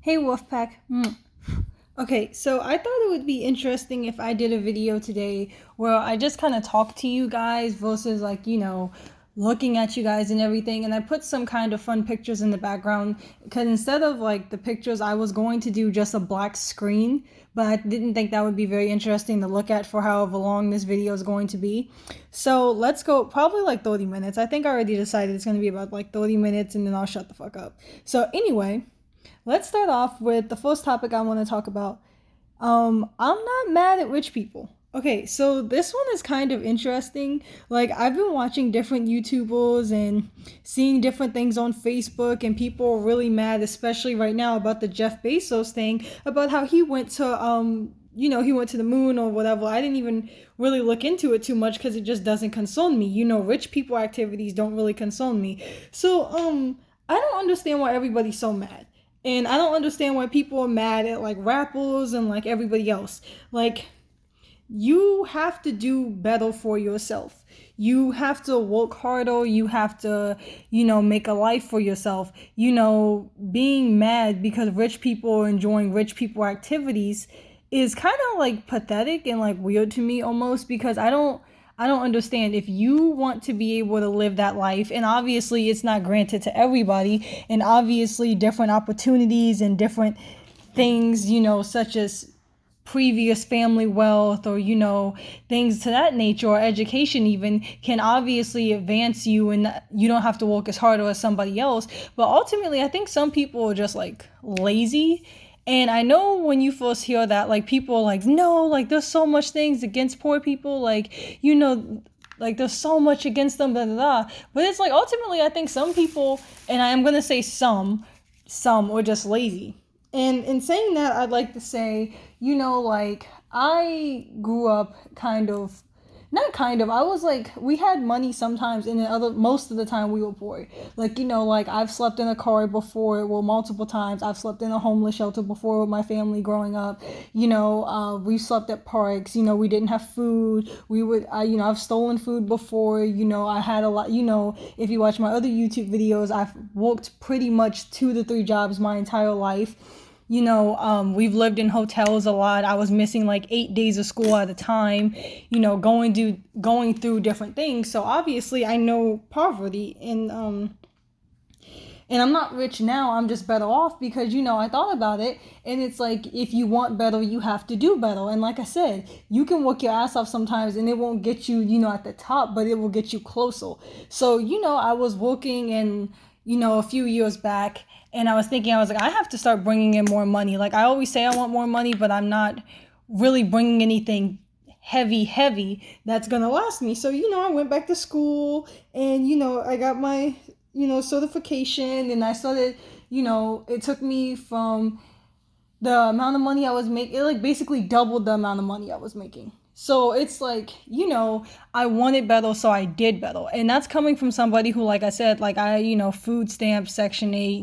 Hey Wolfpack. Okay, so I thought it would be interesting if I did a video today where I just kind of talk to you guys versus looking at you guys and everything. And I put some kind of fun pictures in the background because instead of like the pictures, I was going to do just a black screen, but I didn't think that would be very interesting to look at for however long this video is going to be. So let's go probably like 30 minutes. I think I already decided it's going to be about like 30 minutes and then I'll shut the fuck up. So anyway. Let's start off with the first topic I want to talk about. I'm not mad at rich people. Okay, so this one is kind of interesting. Like, I've been watching different YouTubers and seeing different things on Facebook, and people are really mad, especially right now, about the Jeff Bezos thing, about how he went to, he went to the moon or whatever. I didn't even really look into it too much because it just doesn't concern me. Rich people activities don't really concern me. So, I don't understand why everybody's so mad. And I don't understand why people are mad at like rappers and like everybody else. Like, you have to do better for yourself. You have to work harder. You have to, make a life for yourself. Being mad because rich people are enjoying rich people activities is kind of like pathetic and like weird to me almost because I don't understand if you want to be able to live that life, and obviously it's not granted to everybody, and obviously different opportunities and different things, such as previous family wealth or, things to that nature or education even can obviously advance you and you don't have to work as hard as somebody else. But ultimately, I think some people are just like lazy. And I know when you first hear that, like people are like, no, like there's so much things against poor people, like, like there's so much against them, blah, blah, blah. But it's like ultimately, I think some people, and I'm gonna say some are just lazy. And in saying that, I'd like to say, like I grew up not kind of, I was like, we had money sometimes, and then most of the time we were poor. Like, like I've slept in a car before, well, multiple times. I've slept in a homeless shelter before with my family growing up. We slept at parks. We didn't have food. I've stolen food before. I had a lot. If you watch my other YouTube videos, I've worked pretty much 2 to 3 jobs my entire life. We've lived in hotels a lot. I was missing like 8 days of school at a time, going through different things. So obviously I know poverty, and I'm not rich now. I'm just better off because, I thought about it, and it's like, if you want better, you have to do better. And like I said, you can work your ass off sometimes and it won't get you, at the top, but it will get you closer. So, I was working and, a few years back, and I was thinking, I was like, I have to start bringing in more money. Like I always say I want more money, but I'm not really bringing anything heavy that's gonna last me. So, I went back to school and, I got my, certification, and I started, it took me from the amount of money I was making, it like basically doubled the amount of money I was making. So it's like, I wanted better, so I did better. And that's coming from somebody who, like I said, like food stamps, Section 8,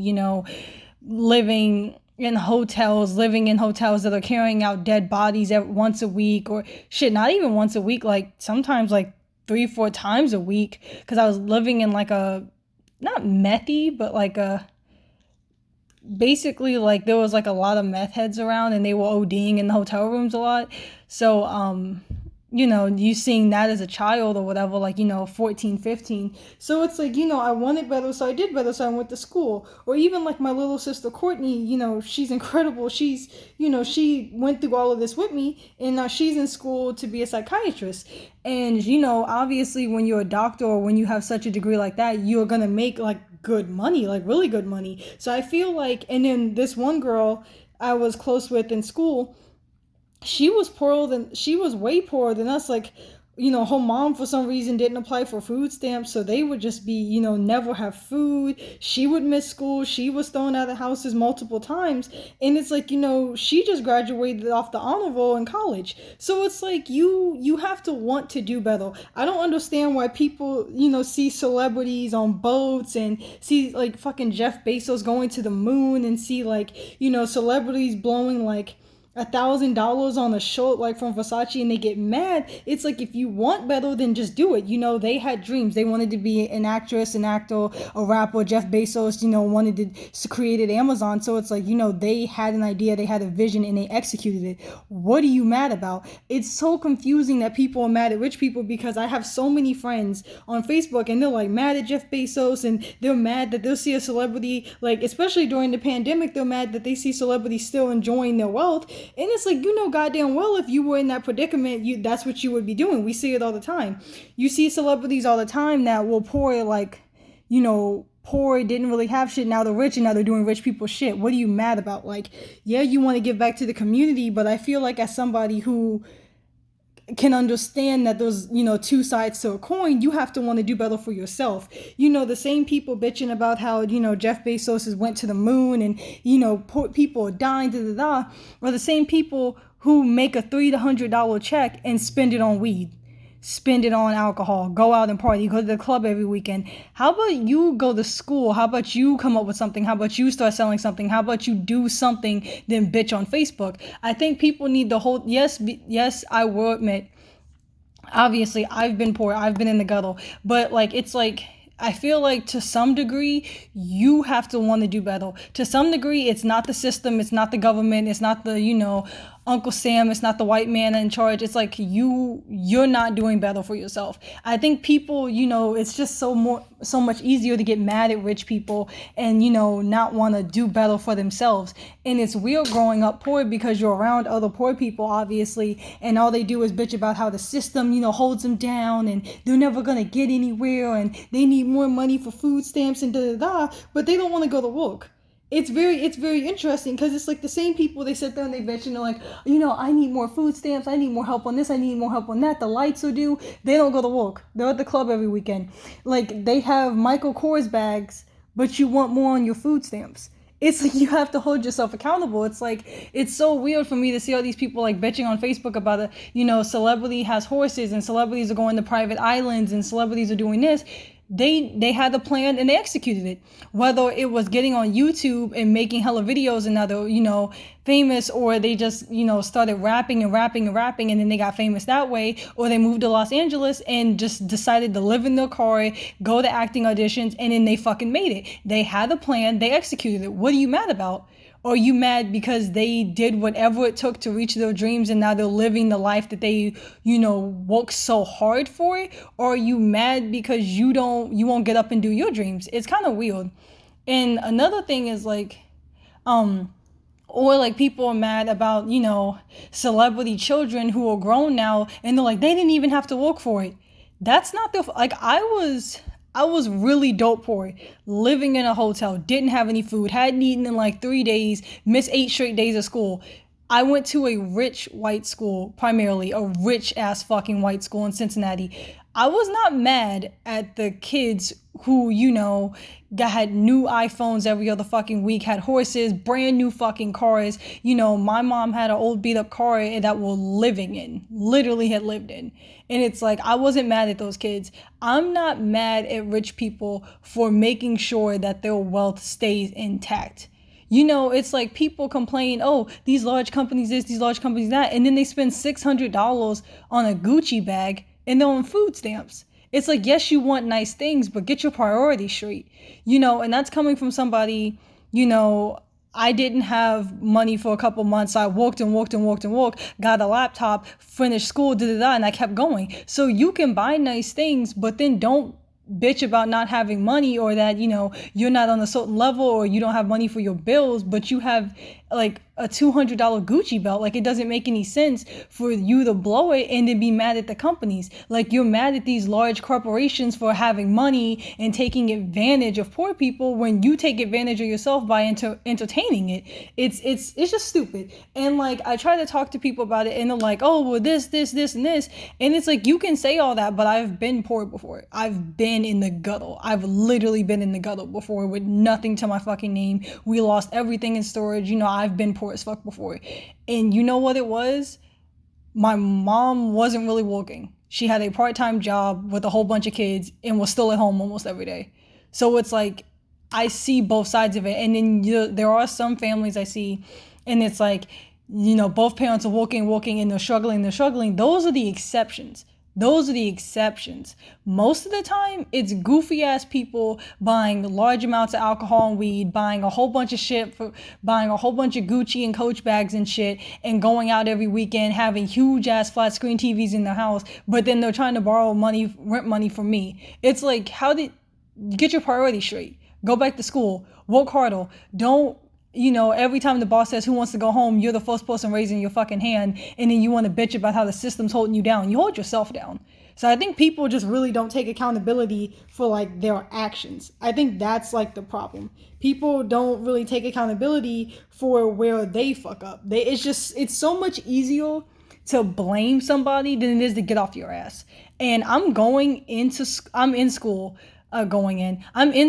living in hotels that are carrying out dead bodies once a week, or shit, not even once a week, like sometimes like 3-4 times a week, because I was living in like a, not methy, but like a, basically like there was like a lot of meth heads around and they were ODing in the hotel rooms a lot. So you seeing that as a child or whatever, like 14, 15. So it's like, I wanted better, so I did better, so I went to school. Or even like my little sister Courtney, she's incredible. She's, she went through all of this with me, and now she's in school to be a psychiatrist. And obviously when you're a doctor or when you have such a degree like that, you're gonna make like good money, like really good money. So I feel like, and then this one girl I was close with in school, she was way poorer than us. Like, her mom for some reason didn't apply for food stamps, so they would just be, never have food. She would miss school. She was thrown out of houses multiple times. And it's like, she just graduated off the honor roll in college. So it's like, you have to want to do better. I don't understand why people, see celebrities on boats and see like fucking Jeff Bezos going to the moon, and see like, celebrities blowing like $1,000 on a shirt like from Versace and they get mad. It's like, if you want better, then just do it. They had dreams. They wanted to be an actress, an actor, a rapper. Jeff Bezos, wanted to create Amazon. So it's like, they had an idea, they had a vision, and they executed it. What are you mad about? It's so confusing that people are mad at rich people, because I have so many friends on Facebook and they're like mad at Jeff Bezos, and they're mad that they'll see a celebrity, like especially during the pandemic, they're mad that they see celebrities still enjoying their wealth. And it's like, goddamn well, if you were in that predicament, that's what you would be doing. We see it all the time. You see celebrities all the time that will pour, like, poor, didn't really have shit, now they're rich and now they're doing rich people shit. What are you mad about? Like, yeah, you want to give back to the community, but I feel like, as somebody who can understand that there's, two sides to a coin, you have to want to do better for yourself. The same people bitching about how, Jeff Bezos has went to the moon and, people are dying, are the same people who make a $300 check and spend it on weed, spend it on alcohol, go out and party, go to the club every weekend. How about you go to school? How about you come up with something? How about you start selling something? How about you do something, then bitch on Facebook? I think people need the whole, yes, I will admit, obviously I've been poor, I've been in the gutter, but like, it's like, I feel like to some degree, you have to want to do better. To some degree, it's not the system, it's not the government, it's not the, Uncle Sam, it's not the white man in charge. It's like you're not doing better for yourself. I think people, it's just so much easier to get mad at rich people and, not want to do better for themselves. And it's weird growing up poor, because you're around other poor people, obviously, and all they do is bitch about how the system, holds them down and they're never going to get anywhere and they need more money for food stamps and but they don't want to go to work. It's very interesting, because it's like the same people, they sit there and they bitch and they're like, I need more food stamps, I need more help on this, I need more help on that, the lights are due. They don't go to work. They're at the club every weekend. Like, they have Michael Kors bags, but you want more on your food stamps. It's like, you have to hold yourself accountable. It's like, it's so weird for me to see all these people like bitching on Facebook about it. Celebrity has horses and celebrities are going to private islands and celebrities are doing this. They had a plan and they executed it. Whether it was getting on YouTube and making hella videos and now they're, famous, or they just, started rapping and then they got famous that way, or they moved to Los Angeles and just decided to live in their car, go to acting auditions, and then they fucking made it. They had a plan, they executed it. What are you mad about? Or are you mad because they did whatever it took to reach their dreams and now they're living the life that they, worked so hard for? Or are you mad because you won't get up and do your dreams? It's kind of weird. And another thing is like, or like people are mad about, celebrity children who are grown now and they're like, they didn't even have to work for it. That's not like, I was really dope poor, living in a hotel, didn't have any food, hadn't eaten in like 3 days, missed 8 straight days of school. I went to a rich white school, primarily a rich ass fucking white school in Cincinnati. I was not mad at the kids who, had new iPhones every other fucking week, had horses, brand new fucking cars. My mom had an old beat up car that we're living in, literally had lived in. And it's like, I wasn't mad at those kids. I'm not mad at rich people for making sure that their wealth stays intact. It's like people complain, oh, these large companies this, these large companies that, and then they spend $600 on a Gucci bag and they're on food stamps. It's like, yes, you want nice things, but get your priorities straight, and that's coming from somebody, I didn't have money for a couple months. I worked, got a laptop, finished school, and I kept going. So you can buy nice things, but then don't bitch about not having money, or that, you're not on a certain level, or you don't have money for your bills, but you have like a $200 Gucci belt. Like, it doesn't make any sense for you to blow it and then be mad at the companies. Like, you're mad at these large corporations for having money and taking advantage of poor people when you take advantage of yourself by entertaining it. It's just stupid. And like, I try to talk to people about it and they're like, oh, well, this and this. And it's like, you can say all that, but I've been poor before. I've been in the gutter. I've literally been in the gutter before with nothing to my fucking name. We lost everything in storage. I've been poor as fuck before. And you know what it was? My mom wasn't really working. She had a part-time job with a whole bunch of kids and was still at home almost every day. So it's like, I see both sides of it. And then there are some families I see, and it's like, both parents are working, and they're struggling. Those are the exceptions. Those are the exceptions. Most of the time, it's goofy ass people buying large amounts of alcohol and weed, buying a whole bunch of buying a whole bunch of Gucci and Coach bags and shit, and going out every weekend, having huge ass flat screen TVs in their house, but then they're trying to borrow rent money from me. It's like, get your priorities straight. Go back to school. Work harder. Don't, every time the boss says who wants to go home, you're the first person raising your fucking hand, and then you want to bitch about how the system's holding you down. You hold yourself down. So I think people just really don't take accountability for like their actions. I think that's like the problem. People don't really take accountability for where they fuck up. It's so much easier to blame somebody than it is to get off your ass. And I'm in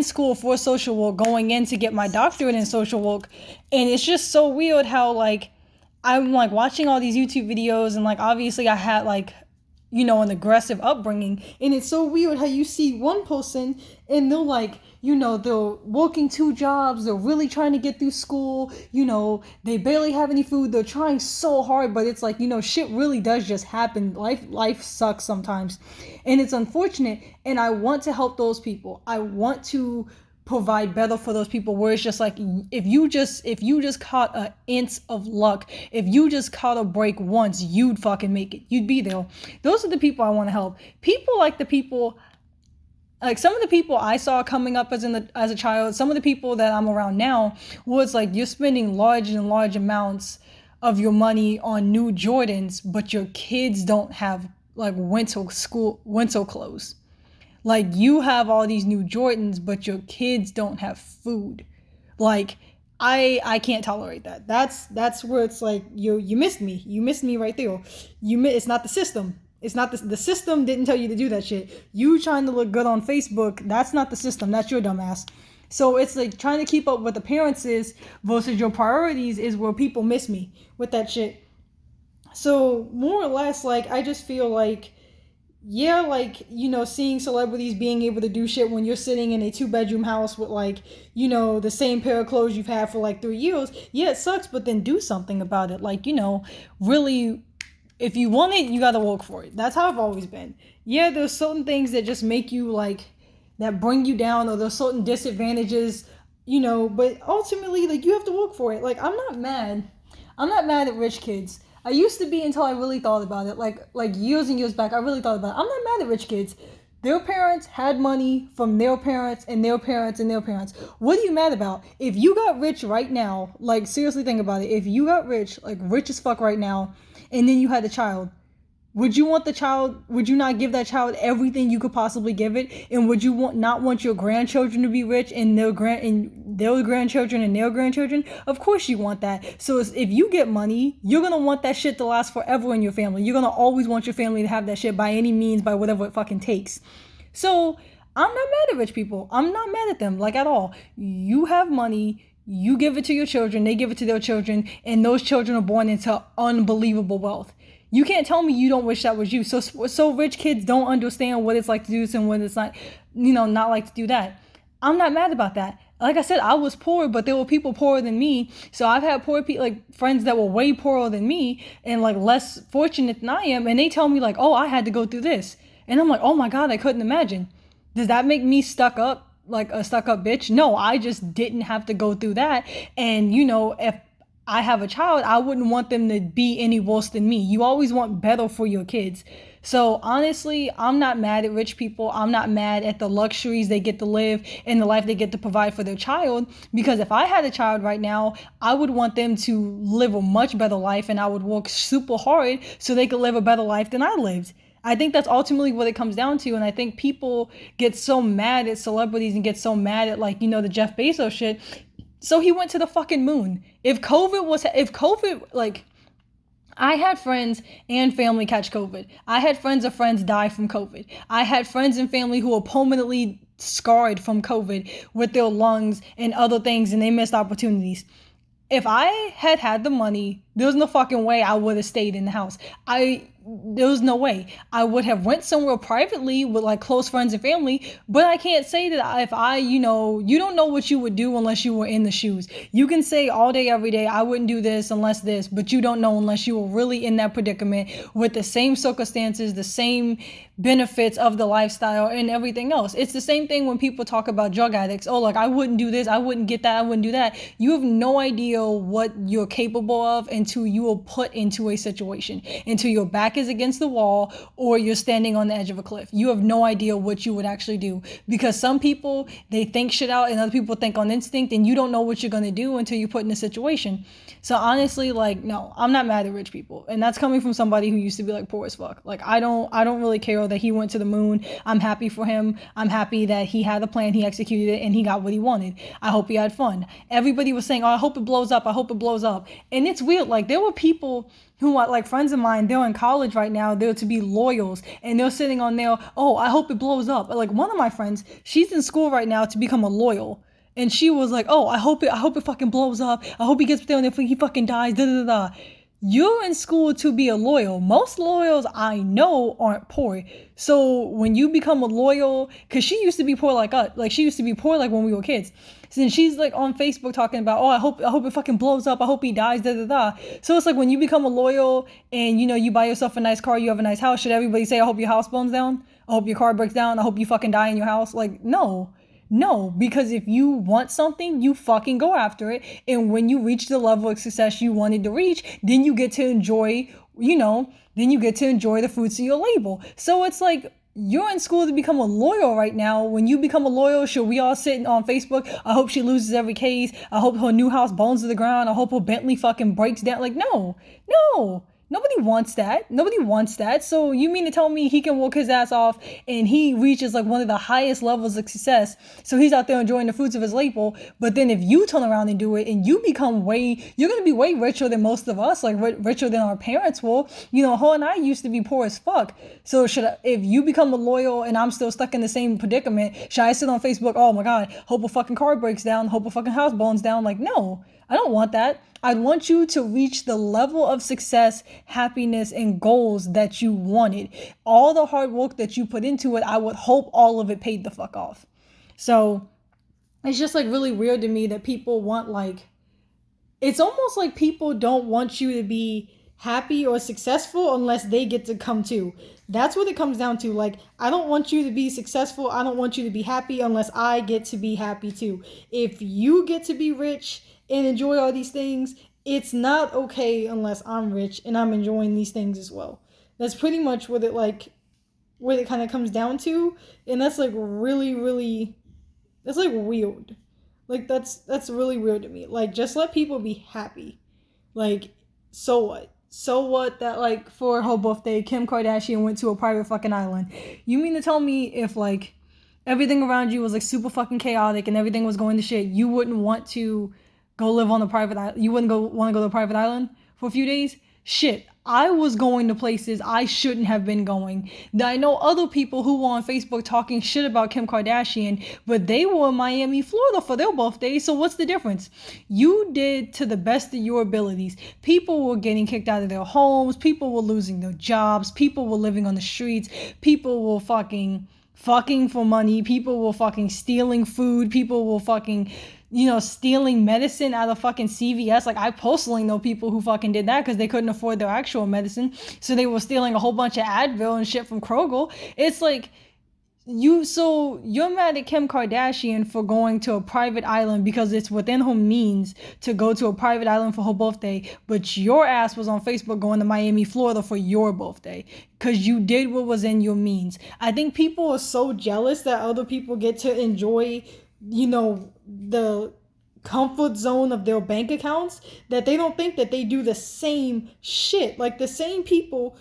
school for social work, going in to get my doctorate in social work. And it's just so weird how like I'm like watching all these YouTube videos, and like obviously I had like, an aggressive upbringing, and it's so weird how you see one person and they're like, they're working 2 jobs, they're really trying to get through school, they barely have any food, they're trying so hard, but it's like, shit really does just happen. Life sucks sometimes, and it's unfortunate, and I want to help those people. I want to provide better for those people, where it's just like, if you just caught an inch of luck, if you just caught a break once, you'd fucking make it. You'd be there. Those are the people I want to help. People like some of the people I saw coming up as a child, some of the people that I'm around now, was like, you're spending large amounts of your money on new Jordans, but your kids don't have like winter clothes. Like, you have all these new Jordans, but your kids don't have food. Like, I can't tolerate that. That's where it's like, you missed me. You missed me right there. It's not the system. It's not the system didn't tell you to do that shit. You trying to look good on Facebook, that's not the system. That's your dumb ass. So it's like trying to keep up with appearances versus your priorities is where people miss me with that shit. So more or less, like, I just feel like, yeah, like, seeing celebrities being able to do shit when you're sitting in a 2-bedroom house with like, the same pair of clothes you've had for like 3 years. Yeah, it sucks, but then do something about it. Like, really, if you want it, you got to work for it. That's how I've always been. Yeah, there's certain things that just make you like, that bring you down, or there's certain disadvantages, but ultimately, like, you have to work for it. Like, I'm not mad at rich kids. I used to be, until I really thought about it. Like years and years back, I really thought about it. I'm not mad at rich kids. Their parents had money from their parents and their parents and their parents. What are you mad about? If you got rich right now, like, seriously think about it. If you got rich, like rich as fuck right now, and then you had a child, would you not give that child everything you could possibly give it? And would you not want your grandchildren to be rich, and their grandchildren and their grandchildren? Of course you want that. So if you get money, you're going to want that shit to last forever in your family. You're going to always want your family to have that shit by any means, by whatever it fucking takes. So I'm not mad at rich people. I'm not mad at them, like, at all. You have money, you give it to your children, they give it to their children, and those children are born into unbelievable wealth. You can't tell me you don't wish that was you. So rich kids don't understand what it's like to do this and what it's like, not like to do that. I'm not mad about that. Like I said, I was poor, but there were people poorer than me. So I've had poor people, like friends that were way poorer than me and like less fortunate than I am. And they tell me like, oh, I had to go through this. And I'm like, oh my God, I couldn't imagine. Does that make me stuck up, like a stuck up bitch? No, I just didn't have to go through that. And if I have a child, I wouldn't want them to be any worse than me. You always want better for your kids. So honestly, I'm not mad at rich people. I'm not mad at the luxuries they get to live and the life they get to provide for their child. Because if I had a child right now, I would want them to live a much better life, and I would work super hard so they could live a better life than I lived. I think that's ultimately what it comes down to. And I think people get so mad at celebrities and get so mad at like, the Jeff Bezos shit. So he went to the fucking moon. If COVID, like, I had friends and family catch COVID. I had friends of friends die from COVID. I had friends and family who were permanently scarred from COVID with their lungs and other things, and they missed opportunities. If I had the money There was no fucking way I would have stayed in the house. There was no way. I would have went somewhere privately with like close friends and family, but I can't say that if I, you don't know what you would do unless you were in the shoes. You can say all day, every day, I wouldn't do this unless this, but you don't know unless you were really in that predicament with the same circumstances, the same benefits of the lifestyle and everything else. It's the same thing when people talk about drug addicts. Oh, like I wouldn't do this, I wouldn't get that, I wouldn't do that. You have no idea what you're capable of until you are put into a situation, until your back is against the wall or you're standing on the edge of a cliff. You have no idea what you would actually do, because some people, they think shit out and other people think on instinct, and you don't know what you're going to do until you're put in a situation. So honestly, like, no, I'm not mad at rich people, and that's coming from somebody who used to be like poor as fuck. Like I don't really care that he went to the moon. I'm happy for him. I'm happy that he had a plan, he executed it, and he got what he wanted. I hope he had fun. Everybody was saying, oh, I hope it blows up, I hope it blows up. And it's weird, like there were people who are like friends of mine, they're in college right now, they're to be lawyers, and they're sitting on there, oh, I hope it blows up. Like one of my friends, she's in school right now to become a lawyer. And she was like, oh, I hope it fucking blows up. I hope he gets there and he fucking dies, da da da. You're in school to be a lawyer. Most lawyers I know aren't poor. So when you become a lawyer, because she used to be poor like us, like she used to be poor like when we were kids. So then she's like on Facebook talking about, oh, I hope it fucking blows up. I hope he dies, da da da. So it's like when you become a lawyer and you buy yourself a nice car, you have a nice house. Should everybody say, I hope your house burns down? I hope your car breaks down. I hope you fucking die in your house? Like, no. No, because if you want something, you fucking go after it. And when you reach the level of success you wanted to reach, then you get to enjoy, the fruits of your labor. So it's like, you're in school to become a lawyer right now. When you become a lawyer, should we all sit on Facebook? I hope she loses every case. I hope her new house bones to the ground. I hope her Bentley fucking breaks down. Like, no. Nobody wants that. So you mean to tell me he can work his ass off and he reaches like one of the highest levels of success, so he's out there enjoying the fruits of his labor, but then if you turn around and do it and you become you're going to be way richer than most of us, like richer than our parents will. Her and I used to be poor as fuck. So if you become a lawyer and I'm still stuck in the same predicament, should I sit on Facebook, oh my God, hope a fucking car breaks down, hope a fucking house burns down? Like, no, I don't want that. I want you to reach the level of success, happiness, and goals that you wanted. All the hard work that you put into it, I would hope all of it paid the fuck off. So it's just like really weird to me that people want it's almost like people don't want you to be happy or successful unless they get to come too. That's what it comes down to. Like, I don't want you to be successful. I don't want you to be happy unless I get to be happy too. If you get to be rich and enjoy all these things, it's not okay unless I'm rich and I'm enjoying these things as well. That's pretty much what it kind of comes down to. And that's like really, really, that's like weird. Like that's really weird to me. Like, just let people be happy. Like, so what? So what that like for her birthday, Kim Kardashian went to a private fucking island? You mean to tell me if like everything around you was like super fucking chaotic and everything was going to shit, you wouldn't want to go live on the private island? You wouldn't want to go to a private island for a few days? Shit, I was going to places I shouldn't have been going. I know other people who were on Facebook talking shit about Kim Kardashian, but they were in Miami, Florida for their birthday. So what's the difference? You did to the best of your abilities. People were getting kicked out of their homes. People were losing their jobs. People were living on the streets. People were fucking for money. People were fucking stealing food. People were fucking stealing medicine out of fucking CVS. Like, I personally know people who fucking did that because they couldn't afford their actual medicine. So they were stealing a whole bunch of Advil and shit from Kroger. It's like, you're mad at Kim Kardashian for going to a private island because it's within her means to go to a private island for her birthday, but your ass was on Facebook going to Miami, Florida for your birthday because you did what was in your means. I think people are so jealous that other people get to enjoy the comfort zone of their bank accounts that they don't think that they do the same shit. Like, the same people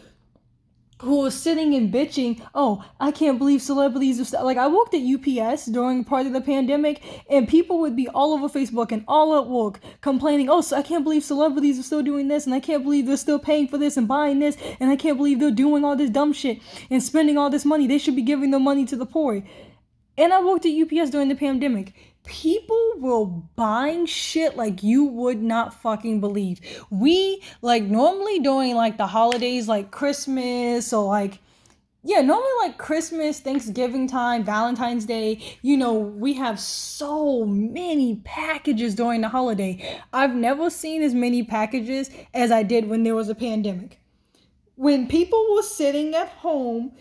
who are sitting and bitching, oh, I can't believe celebrities are like, I worked at UPS during part of the pandemic, and people would be all over Facebook and all at work complaining, oh, so I can't believe celebrities are still doing this, and I can't believe they're still paying for this and buying this, and I can't believe they're doing all this dumb shit and spending all this money. They should be giving their money to the poor. And I worked at UPS during the pandemic. people were buying shit like you would not fucking believe. We, like, normally during, like, the holidays, like Christmas or, like, yeah, normally like Christmas, Thanksgiving time, Valentine's Day, we have so many packages during the holiday. I've never seen as many packages as I did when there was a pandemic. When people were sitting at home,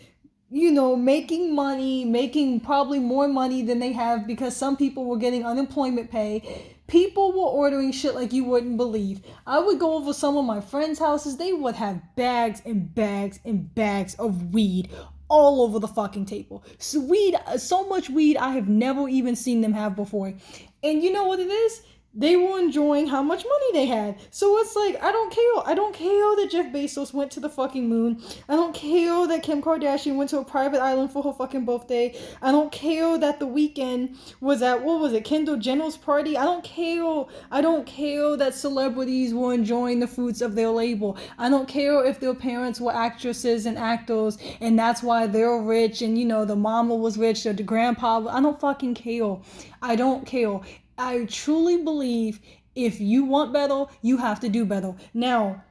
making money, making probably more money than they have because some people were getting unemployment pay. People were ordering shit like you wouldn't believe. I would go over some of my friends' houses. They would have bags and bags and bags of weed all over the fucking table. So much weed I have never even seen them have before. And you know what it is? They were enjoying how much money they had. So it's like, I don't care. I don't care that Jeff Bezos went to the fucking moon. I don't care that Kim Kardashian went to a private island for her fucking birthday. I don't care that The Weeknd was at, what was it, Kendall Jenner's party. I don't care. I don't care that celebrities were enjoying the fruits of their labor. I don't care if their parents were actresses and actors and that's why they're rich and, the mama was rich or the grandpa. I don't fucking care. I don't care. I truly believe if you want better, you have to do better. Now,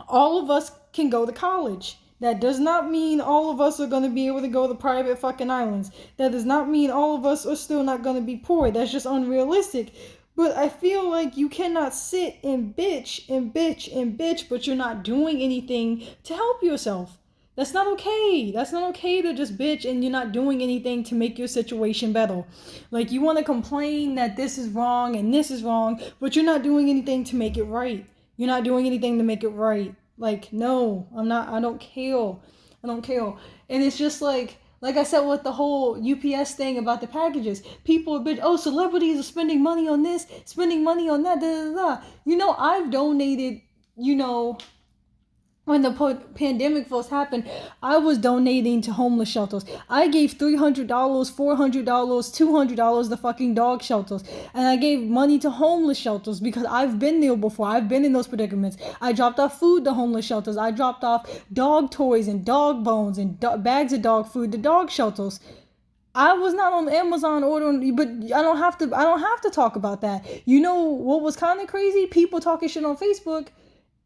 all of us can go to college. That does not mean all of us are going to be able to go to private fucking islands. That does not mean all of us are still not going to be poor. That's just unrealistic. But I feel like you cannot sit and bitch and bitch and bitch, but you're not doing anything to help yourself. That's not okay. That's not okay to just bitch and you're not doing anything to make your situation better. Like, you want to complain that this is wrong and this is wrong, but you're not doing anything to make it right. You're not doing anything to make it right. Like, no, I don't care. I don't care. And it's just like I said with the whole UPS thing about the packages, people are bitch, celebrities are spending money on this, spending money on that, da da da. I've donated, when the pandemic first happened, I was donating to homeless shelters. I gave $300, $400, $200 to fucking dog shelters. And I gave money to homeless shelters because I've been there before. I've been in those predicaments. I dropped off food to homeless shelters. I dropped off dog toys and dog bones and bags of dog food to dog shelters. I was not on Amazon ordering, but I don't have to talk about that. You know what was kind of crazy? People talking shit on Facebook.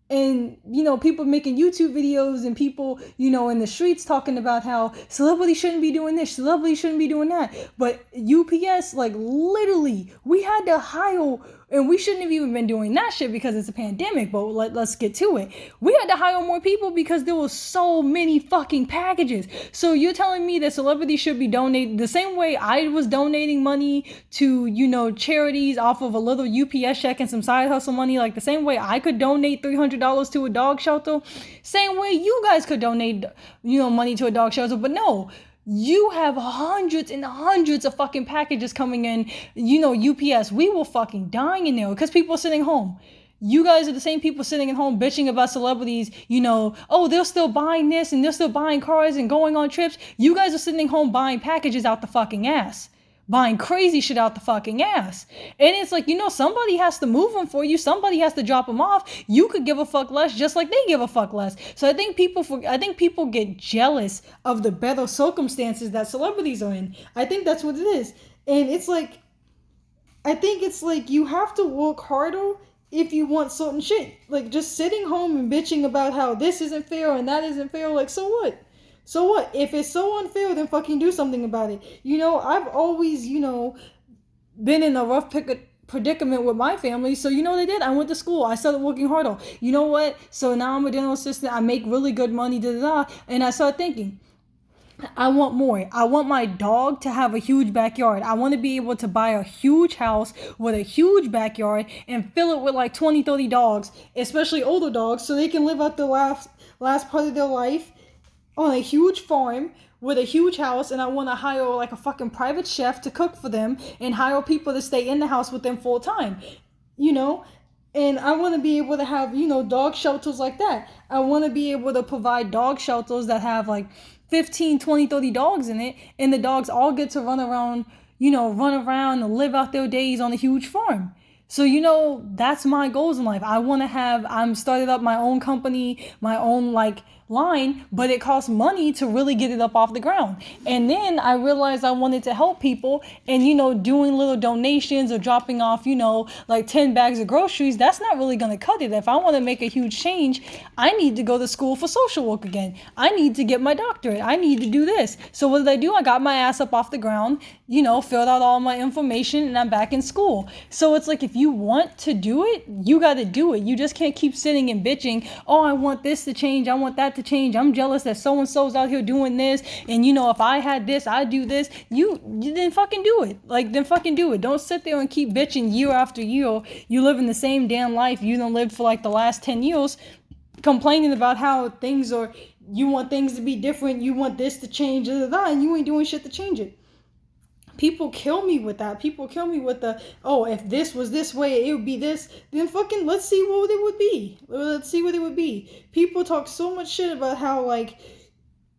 And, people making YouTube videos and people, in the streets talking about how celebrities shouldn't be doing this, celebrities shouldn't be doing that. But UPS, like, literally, we had to hire, and we shouldn't have even been doing that shit because it's a pandemic, but let's get to it. We had to hire more people because there were so many fucking packages. So you're telling me that celebrities should be donating the same way I was donating money to, charities off of a little UPS check and some side hustle money, like the same way I could donate $300 to a dog shelter, same way you guys could donate, money to a dog shelter, but no. You have hundreds and hundreds of fucking packages coming in, UPS. We were fucking dying in there because people are sitting home. You guys are the same people sitting at home bitching about celebrities, they're still buying this and they're still buying cars and going on trips. You guys are sitting home buying packages out the fucking ass. Buying crazy shit out the fucking ass. And it's like, somebody has to move them for you. Somebody has to drop them off. You could give a fuck less just like they give a fuck less. So I think people get jealous of the better circumstances that celebrities are in. I think that's what it is. And it's like, I think it's like you have to work harder if you want certain shit. Like, just sitting home and bitching about how this isn't fair and that isn't fair, like, so what? So what? If it's so unfair, then fucking do something about it. I've always, been in a rough predicament with my family. So you know what I did? I went to school. I started working harder. You know what? So now I'm a dental assistant. I make really good money, and I started thinking, I want more. I want my dog to have a huge backyard. I want to be able to buy a huge house with a huge backyard and fill it with like 20, 30 dogs, especially older dogs, so they can live out the last part of their life on a huge farm with a huge house. And I want to hire like a fucking private chef to cook for them and hire people to stay in the house with them full time, and I want to be able to have, dog shelters like that. I want to be able to provide dog shelters that have like 15, 20, 30 dogs in it, and the dogs all get to run around and live out their days on a huge farm. So, that's my goals in life. I'm started up my own company, my own line, but it costs money to really get it up off the ground. And then I realized I wanted to help people, and doing little donations or dropping off, like 10 bags of groceries, that's not really going to cut it. If I want to make a huge change, I need to go to school for social work again. I need to get my doctorate. I need to do this. So what did I do? I got my ass up off the ground, filled out all my information, and I'm back in school. So it's like, if you want to do it, you got to do it. You just can't keep sitting and bitching, oh, I want this to change, I want that to change, I'm jealous that so-and-so's out here doing this, and if I had this, I'd do this. You then fucking do it. Like, then fucking do it. Don't sit there and keep bitching year after year. You live in the same damn life you done lived for like the last 10 years, complaining about how things are, you want things to be different, you want this to change, and you ain't doing shit to change it. People kill me with that. People kill me with the, oh, if this was this way, it would be this. Then fucking let's see what it would be. Let's see what it would be. People talk so much shit about how, like,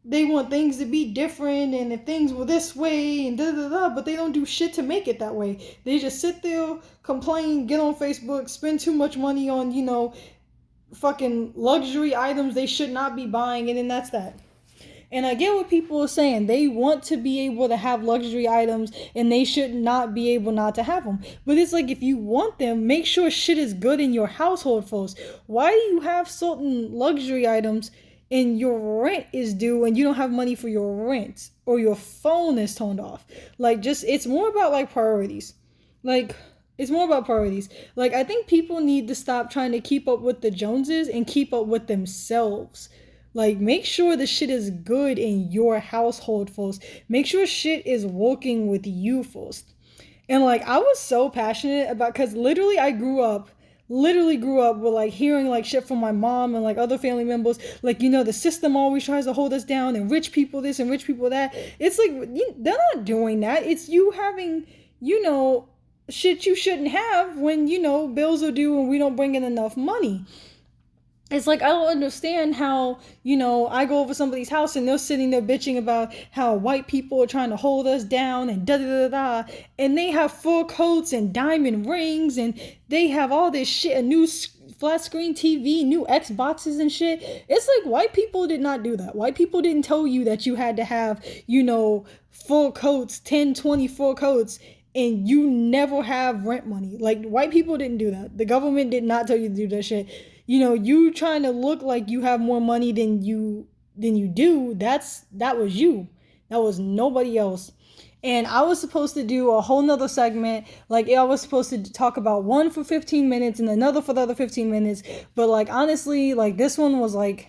they want things to be different, and if things were this way, and da-da-da, but they don't do shit to make it that way. They just sit there, complain, get on Facebook, spend too much money on, fucking luxury items they should not be buying, and then that's that. And I get what people are saying. They want to be able to have luxury items, and they should not be able not to have them. But it's like, if you want them, make sure shit is good in your household first. Why do you have certain luxury items and your rent is due and you don't have money for your rent, or your phone is turned off? Like, just, it's more about like priorities. Like, it's more about priorities. Like, I think people need to stop trying to keep up with the Joneses and keep up with themselves. Like, make sure the shit is good in your household first. Make sure shit is working with you first. And like, I was so passionate about, because literally I grew up with like hearing like shit from my mom and like other family members, like, the system always tries to hold us down, and rich people this and rich people that. It's like, they're not doing that. It's you having, shit you shouldn't have when, bills are due and we don't bring in enough money. It's like, I don't understand how, I go over somebody's house and they're sitting there bitching about how white people are trying to hold us down and da-da-da-da, and they have fur coats and diamond rings, and they have all this shit, a new flat screen TV, new Xboxes and shit. It's like, white people did not do that. White people didn't tell you that you had to have, fur coats, 10, 20 fur coats, and you never have rent money. Like, white people didn't do that. The government did not tell you to do that shit. You trying to look like you have more money than you do, that was you. That was nobody else. And I was supposed to do a whole nother segment. Like, I was supposed to talk about one for 15 minutes and another for the other 15 minutes. But like, honestly, like, this one was like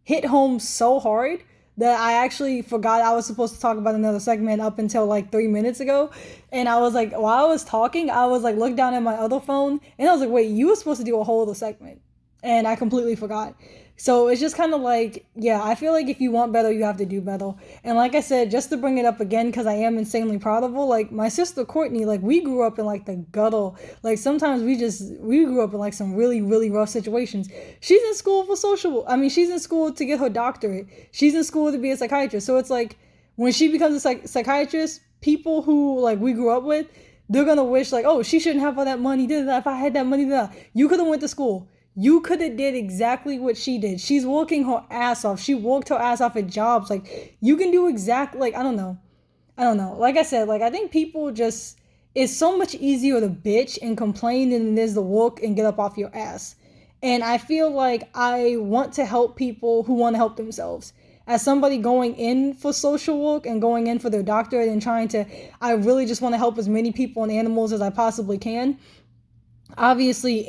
hit home so hard that I actually forgot I was supposed to talk about another segment up until like 3 minutes ago. And I was like, while I was talking, I was like, looked down at my other phone, and I was like, wait, you were supposed to do a whole other segment. And I completely forgot. So it's just kind of like, yeah, I feel like if you want better, you have to do better. And like I said, just to bring it up again, because I am insanely proud of her, like, my sister Courtney, like, we grew up in like the gutter. Like, sometimes we grew up in like some really, really rough situations. She's in school for she's in school to get her doctorate. She's in school to be a psychiatrist. So it's like, when she becomes a psychiatrist, people who like we grew up with, they're gonna wish like, oh, she shouldn't have all that money. If I had that money, you could have went to school. You could have did exactly what she did. She's working her ass off. She worked her ass off at jobs. Like, you can do exactly, like, I don't know. Like I said, like, I think people just, it's so much easier to bitch and complain than it is to work and get up off your ass. And I feel like I want to help people who want to help themselves. As somebody going in for social work and going in for their doctorate and I really just want to help as many people and animals as I possibly can. Obviously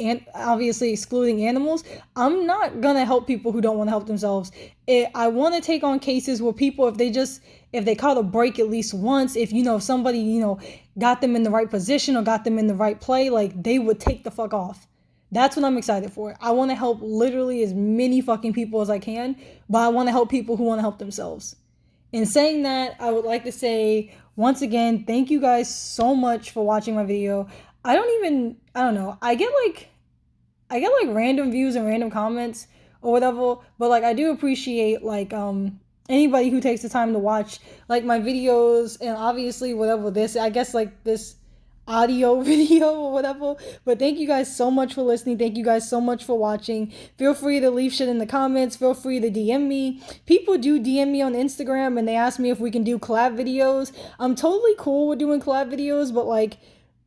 excluding animals. I'm not gonna help people who don't want to help themselves. I want to take on cases where people, if they caught a break at least once, if somebody got them in the right position or got them in the right play, like, they would take the fuck off. That's what I'm excited for. I want to help literally as many fucking people as I can, but I want to help people who want to help themselves. In saying that, I would like to say once again, thank you guys so much for watching my video. I don't know. I get like random views and random comments or whatever, but like, I do appreciate like anybody who takes the time to watch like my videos, and obviously whatever this, I guess like this, audio video or whatever. But thank you guys so much for listening. Thank you guys so much for watching. Feel free to leave shit in the comments. Feel free to DM me. People do DM me on Instagram and they ask me if we can do collab videos. I'm totally cool with doing collab videos, but like,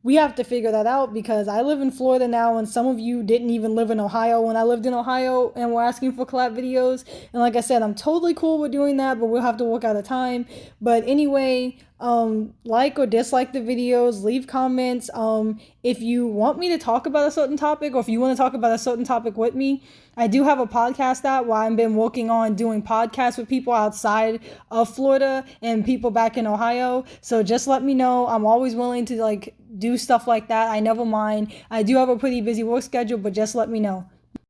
we have to figure that out because I live in Florida now and some of you didn't even live in Ohio when I lived in Ohio and were asking for collab videos. And like I said, I'm totally cool with doing that, but we'll have to work out a time. But anyway, like or dislike the videos, leave comments. If you want me to talk about a certain topic or if you want to talk about a certain topic with me, I do have a podcast app where I've been working on doing podcasts with people outside of Florida and people back in Ohio. So just let me know. I'm always willing to like do stuff like that. I never mind. I do have a pretty busy work schedule, but just let me know.